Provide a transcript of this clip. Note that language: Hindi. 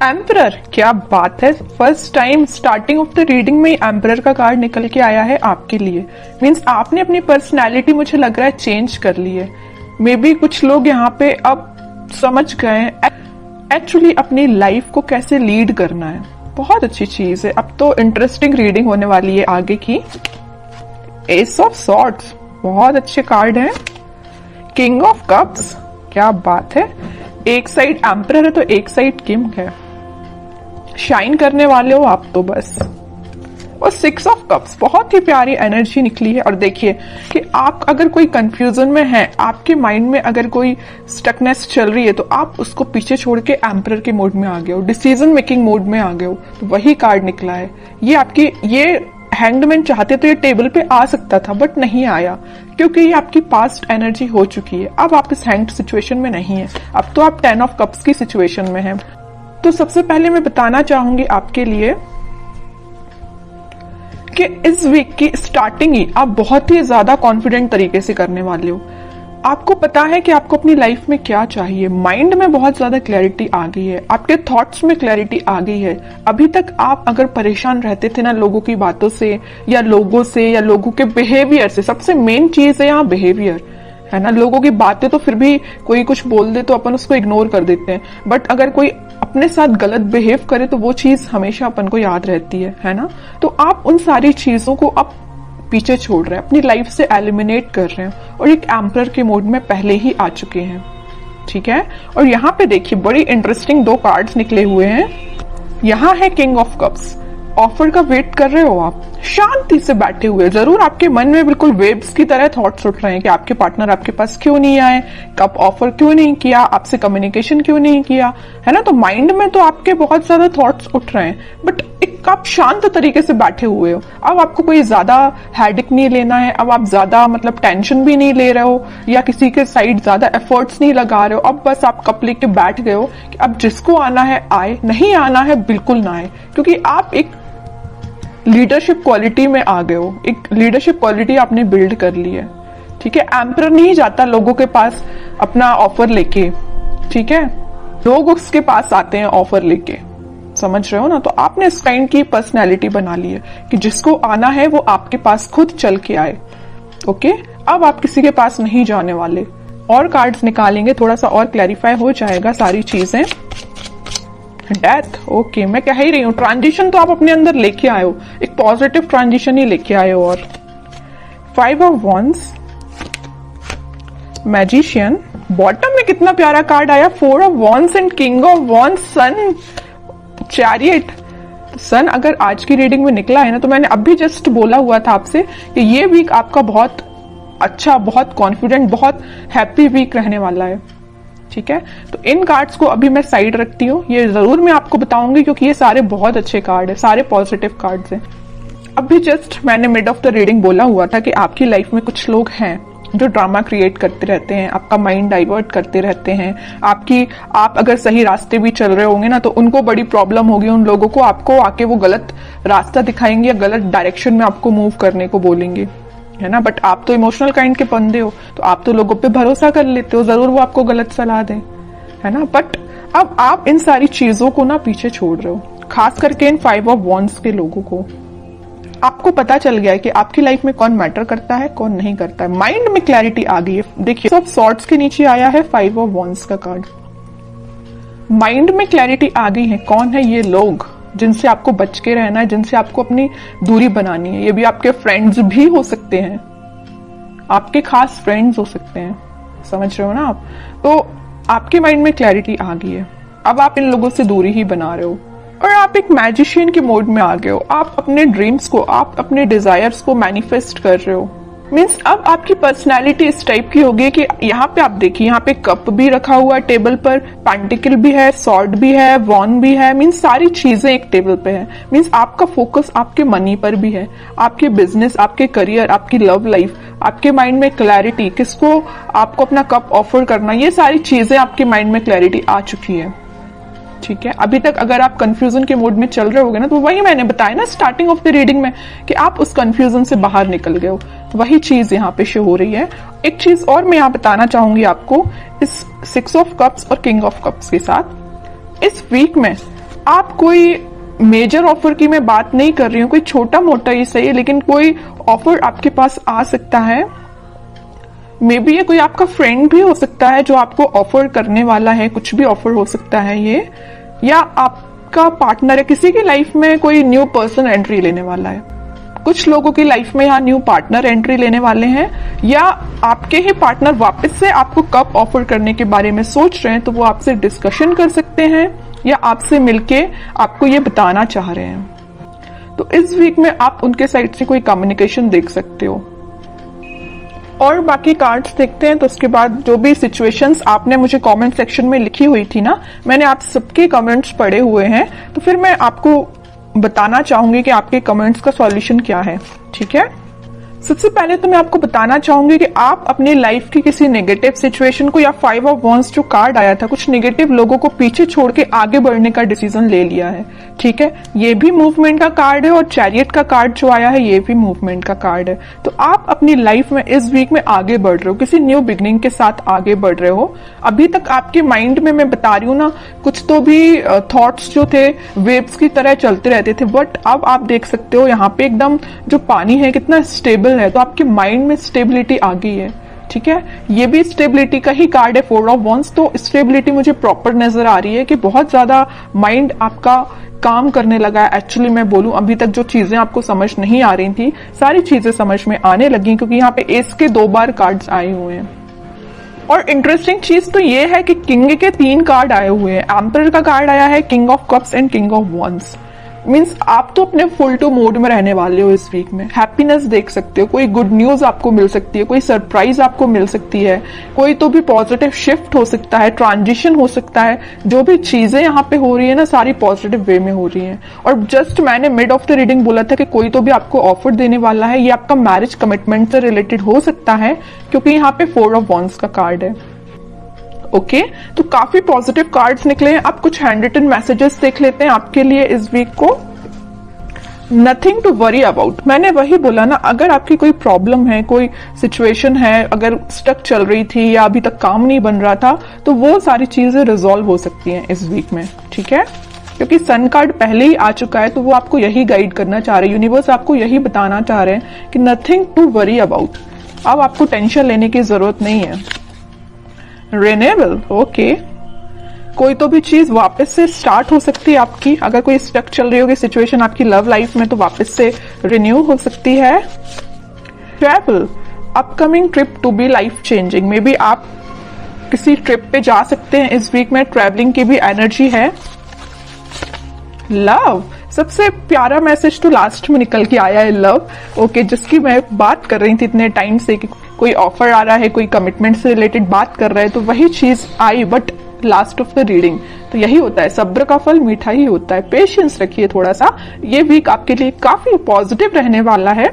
एम्परर, क्या बात है। First time starting of the reading में एम्परर का कार्ड निकल के आया है आपके लिए। मीन्स आपने अपनी पर्सनैलिटी मुझे लग रहा है चेंज कर ली है। मे बी कुछ लोग यहाँ पे अब समझ गए हैं एक्चुअली अपनी लाइफ को कैसे लीड करना है। बहुत अच्छी चीज है। अब तो इंटरेस्टिंग रीडिंग होने वाली है आगे की। एस ऑफ सॉर्ड्स, बहुत अच्छे कार्ड हैं। किंग ऑफ कप्स, क्या बात है। एक साइड एम्परर है तो एक साइड किंग है। शाइन करने वाले हो आप तो बस। और 6 ऑफ कप्स, बहुत ही प्यारी एनर्जी निकली है। और देखिए कि आप अगर कोई कंफ्यूजन में हैं, आपके माइंड में अगर कोई स्टकनेस चल रही है, तो आप उसको पीछे छोड़ के एम्परर के मोड में आ गए हो, डिसीजन मेकिंग मोड में आ गए हो। तो वही कार्ड निकला है। ये आपकी, ये हैंग्ड मैन चाहते तो ये टेबल पे आ सकता था बट नहीं आया, क्योंकि ये आपकी पास्ट एनर्जी हो चुकी है। अब आप इस हैंग्ड सिचुएशन में नहीं है, अब तो आप 10 ऑफ कप्स की सिचुएशन में हैं। तो सबसे पहले मैं बताना चाहूंगी आपके लिए कि इस वीक की स्टार्टिंग ही आप बहुत ही ज्यादा कॉन्फिडेंट तरीके से करने वाले हो। आपको पता है कि आपको अपनी लाइफ में क्या चाहिए। माइंड में बहुत ज्यादा क्लैरिटी आ गई है, आपके थॉट्स में क्लैरिटी आ गई है। अभी तक आप अगर परेशान रहते थे ना लोगों की बातों से या लोगों के बिहेवियर से, सबसे मेन चीज है यहाँ बिहेवियर, है ना। लोगों की बातें तो फिर भी कोई कुछ बोल दे तो अपन उसको इग्नोर कर देते हैं, बट अगर कोई अपने साथ गलत बिहेव करे तो वो चीज हमेशा अपन को याद रहती है ना। तो आप उन सारी चीजों को अब पीछे छोड़ रहे हैं, अपनी लाइफ से एलिमिनेट कर रहे हैं और एक एम्परर के मोड में पहले ही आ चुके हैं, ठीक है। और यहाँ पे देखिए बड़ी इंटरेस्टिंग 2 कार्ड्स निकले हुए हैं। यहाँ है किंग ऑफ कप्स। ऑफर का वेट कर रहे हो आप, शांति से बैठे हुए। जरूर आपके मन में बिल्कुल वेव्स की तरह थॉट्स उठ रहे हैं कि आपके पार्टनर आपके पास क्यों नहीं आए, कब ऑफर क्यों नहीं किया, आपसे कम्युनिकेशन क्यों नहीं किया, है ना। तो माइंड में तो आपके बहुत ज्यादा थॉट्स उठ रहे हैं, बट एक आप शांत तरीके से बैठे हुए हो। अब आपको कोई ज्यादा हेडेक नहीं लेना है, अब आप ज्यादा मतलब टेंशन भी नहीं ले रहे हो या किसी के साइड ज्यादा एफर्ट्स नहीं लगा रहे हो। अब बस आप कप लेके बैठ गए हो कि अब जिसको आना है आए, नहीं आना है बिल्कुल ना आए, क्योंकि आप एक लीडरशिप क्वालिटी में आ गए हो। एक लीडरशिप क्वालिटी आपने बिल्ड कर ली है, ठीक है। एम्परर नहीं जाता लोगों के पास अपना ऑफर लेके, ठीक है। लोग उसके पास आते हैं ऑफर लेके, समझ रहे हो ना। तो आपने इस काइंड की पर्सनैलिटी बना ली है कि जिसको आना है वो आपके पास खुद चल के आए, ओके। अब आप किसी के पास नहीं जाने वाले। और कार्ड्स निकालेंगे, थोड़ा सा और क्लैरिफाई हो जाएगा सारी चीजें। Death, okay. मैं कह ही रही हूँ ट्रांजिशन तो आप अपने अंदर लेके आए हो, एक पॉजिटिव ट्रांजिशन ही लेके आए हो। और 5 ऑफ वॉन्ड्स, मैजिशियन। बॉटम में कितना प्यारा कार्ड आया, 4 of wands and king of wands, sun, chariot. Sun अगर आज की रीडिंग में निकला है ना, तो मैंने अभी जस्ट बोला हुआ था आपसे कि ये वीक आपका बहुत अच्छा, बहुत कॉन्फिडेंट, बहुत हैप्पी वीक रहने वाला है, ठीक है। तो इन कार्ड्स को अभी मैं साइड रखती हूँ, ये जरूर मैं आपको बताऊंगी क्योंकि ये सारे बहुत अच्छे कार्ड है, सारे पॉजिटिव कार्ड्स हैं। अभी जस्ट मैंने मिड ऑफ द रीडिंग बोला हुआ था कि आपकी लाइफ में कुछ लोग हैं जो ड्रामा क्रिएट करते रहते हैं, आपका माइंड डाइवर्ट करते रहते हैं। आप अगर सही रास्ते भी चल रहे होंगे ना, तो उनको बड़ी प्रॉब्लम होगी। उन लोगों को आपको आके वो गलत रास्ता दिखाएंगे या गलत डायरेक्शन में आपको मूव करने को बोलेंगे, है ना। बट आप तो इमोशनल काइंड के बंदे हो, तो आप तो लोगों पे भरोसा कर लेते हो, जरूर वो आपको गलत सलाह दें, है ना। बट अब आप इन सारी चीजों को ना पीछे छोड़ रहे हो, खास करके इन 5 ऑफ वॉन्ड्स के लोगों को। आपको पता चल गया है कि आपकी लाइफ में कौन मैटर करता है, कौन नहीं करता है। माइंड में क्लैरिटी आ गई है। देखिए सब सॉर्ड्स के नीचे आया है 5 ऑफ वॉन्ड्स का कार्ड। माइंड में क्लैरिटी आ गई है, कौन है ये लोग जिनसे आपको बच के रहना है, जिनसे आपको अपनी दूरी बनानी है। ये भी आपके फ्रेंड्स भी हो सकते हैं, आपके खास फ्रेंड्स हो सकते हैं, समझ रहे हो ना आप। तो आपके माइंड में क्लैरिटी आ गई है, अब आप इन लोगों से दूरी ही बना रहे हो और आप एक मैजिशियन के मोड में आ गए हो। आप अपने ड्रीम्स को, आप अपने डिजायर्स को मैनिफेस्ट कर रहे हो। मीन्स अब आपकी पर्सनैलिटी इस टाइप की होगी कि यहाँ पे आप देखिए, यहाँ पे कप भी रखा हुआ है टेबल पर, पेंटिकल भी है, सॉर्ड भी है, वॉन भी है। मीन्स सारी चीजें एक टेबल पे है। मीन्स आपका फोकस आपके मनी पर भी है, आपके बिजनेस, आपके करियर, आपकी लव लाइफ, आपके माइंड में क्लैरिटी, किसको आपको अपना कप ऑफर करना, ये सारी चीजें आपके माइंड में क्लैरिटी आ चुकी है, ठीक है। अभी तक अगर आप कंफ्यूजन के मोड में चल रहे होगे ना, तो वही मैंने बताया ना स्टार्टिंग ऑफ द रीडिंग में कि आप उस कंफ्यूजन से बाहर निकल गए हो, वही चीज यहाँ पे शो हो रही है। एक चीज और मैं यहाँ बताना चाहूंगी आपको, इस 6 ऑफ कप्स और किंग ऑफ कप्स के साथ इस वीक में आप कोई मेजर ऑफर की मैं बात नहीं कर रही हूँ, कोई छोटा मोटा ही सही है, लेकिन कोई ऑफर आपके पास आ सकता है। मे बी ये कोई आपका फ्रेंड भी हो सकता है जो आपको ऑफर करने वाला है, कुछ भी ऑफर हो सकता है ये, या आपका पार्टनर है, किसी की लाइफ में कोई न्यू पर्सन एंट्री लेने वाला है। कुछ लोगों की लाइफ में यहाँ न्यू पार्टनर एंट्री लेने वाले हैं, या आपके ही पार्टनर वापस से आपको कब ऑफर करने के बारे में सोच रहे हैं, तो वो आपसे डिस्कशन कर सकते हैं या आपसे मिलके आपको ये बताना चाह रहे हैं। तो इस वीक में आप उनके साइड से कोई कम्युनिकेशन देख सकते हो। और बाकी कार्ड्स देखते हैं, तो उसके बाद जो भी सिचुएशंस आपने मुझे कमेंट सेक्शन में लिखी हुई थी ना, मैंने आप सबके कमेंट्स पढ़े हुए हैं, तो फिर मैं आपको बताना चाहूंगी कि आपके कमेंट्स का सॉल्यूशन क्या है। ठीक है, सबसे पहले तो मैं आपको बताना चाहूंगी कि आप अपनी लाइफ की किसी नेगेटिव सिचुएशन को, या 5 ऑफ वॉन्ड्स जो कार्ड आया था, कुछ नेगेटिव लोगों को पीछे छोड़ के आगे बढ़ने का डिसीजन ले लिया है। ठीक है, ये भी मूवमेंट का कार्ड है, और चैरियट का कार्ड जो आया है ये भी मूवमेंट का कार्ड है। तो आप अपनी लाइफ में इस वीक में आगे बढ़ रहे हो, किसी न्यू बिगनिंग के साथ आगे बढ़ रहे हो। अभी तक आपके माइंड में मैं बता रही हूँ ना, कुछ तो भी थॉट्स जो थे वेव्स की तरह चलते रहते थे, बट अब आप देख सकते हो यहाँ पे एकदम जो पानी है कितना स्टेबल है, तो आपके माइंड में स्टेबिलिटी आ गई है। ठीक है, ये भी स्टेबिलिटी का ही कार्ड है, 4 ऑफ वॉन्ड्स। तो स्टेबिलिटी मुझे प्रॉपर नजर आ रही है कि बहुत ज्यादा माइंड आपका काम करने लगा है। एक्चुअली मैं बोलूं, अभी तक जो चीजें आपको समझ नहीं आ रही थी, सारी चीजें समझ में आने लगी, क्योंकि यहाँ पे एस के 2 बार कार्ड्स आए हुए हैं। और इंटरेस्टिंग चीज तो ये है कि किंग के 3 कार्ड आए हुए हैं। एम्परर का कार्ड आया है, king of cups and king of wands. Means आप तो अपने फुल टू मोड में रहने वाले हो इस वीक में। हैप्पीनेस देख सकते हो, कोई गुड न्यूज आपको मिल सकती है, कोई सरप्राइज आपको मिल सकती है, कोई तो भी पॉजिटिव शिफ्ट हो सकता है, ट्रांजिशन हो सकता है। जो भी चीजें यहाँ पे हो रही है ना, सारी पॉजिटिव वे में हो रही है। और जस्ट मैंने मिड ऑफ द रीडिंग बोला था कि कोई तो भी आपको ऑफर देने वाला है, ये आपका मैरिज कमिटमेंट से रिलेटेड हो सकता है, क्योंकि यहाँ पे 4 ऑफ वॉन्ड्स का कार्ड है। ओके, तो काफी पॉजिटिव कार्ड्स निकले हैं। अब कुछ हैंड रिटन मैसेजेस देख लेते हैं आपके लिए इस वीक को। नथिंग टू वरी अबाउट, मैंने वही बोला ना, अगर आपकी कोई प्रॉब्लम है, कोई सिचुएशन है, अगर स्टक चल रही थी या अभी तक काम नहीं बन रहा था, तो वो सारी चीजें रिजॉल्व हो सकती हैं इस वीक में। ठीक है, क्योंकि सन कार्ड पहले ही आ चुका है, तो वो आपको यही गाइड करना चाह रहे हैं, यूनिवर्स आपको यही बताना चाह रहे हैं कि नथिंग टू वरी अबाउट। अब आपको टेंशन लेने की जरूरत नहीं है। रिन्यूएबल, ओके, कोई तो भी चीज वापस से स्टार्ट हो सकती है आपकी। अगर कोई स्टक चल रही होगी सिचुएशन आपकी लव लाइफ में, तो वापस से रिन्यू हो सकती है। Travel, upcoming trip to be life changing, may be आप किसी ट्रिप पे जा सकते हैं इस वीक में, ट्रैवलिंग की भी एनर्जी है। लव, सबसे प्यारा मैसेज तो लास्ट में निकल के आया है, लव। ओके, जिसकी मैं बात कर रही थी इतने टाइम से कि कोई ऑफर आ रहा है, कोई कमिटमेंट से रिलेटेड बात कर रहा है, तो वही चीज आई, but last of the reading. तो यही होता है, सब्र का फल मीठा ही होता है। पेशेंस रखिए थोड़ा सा, ये वीक आपके लिए काफी पॉजिटिव रहने वाला है।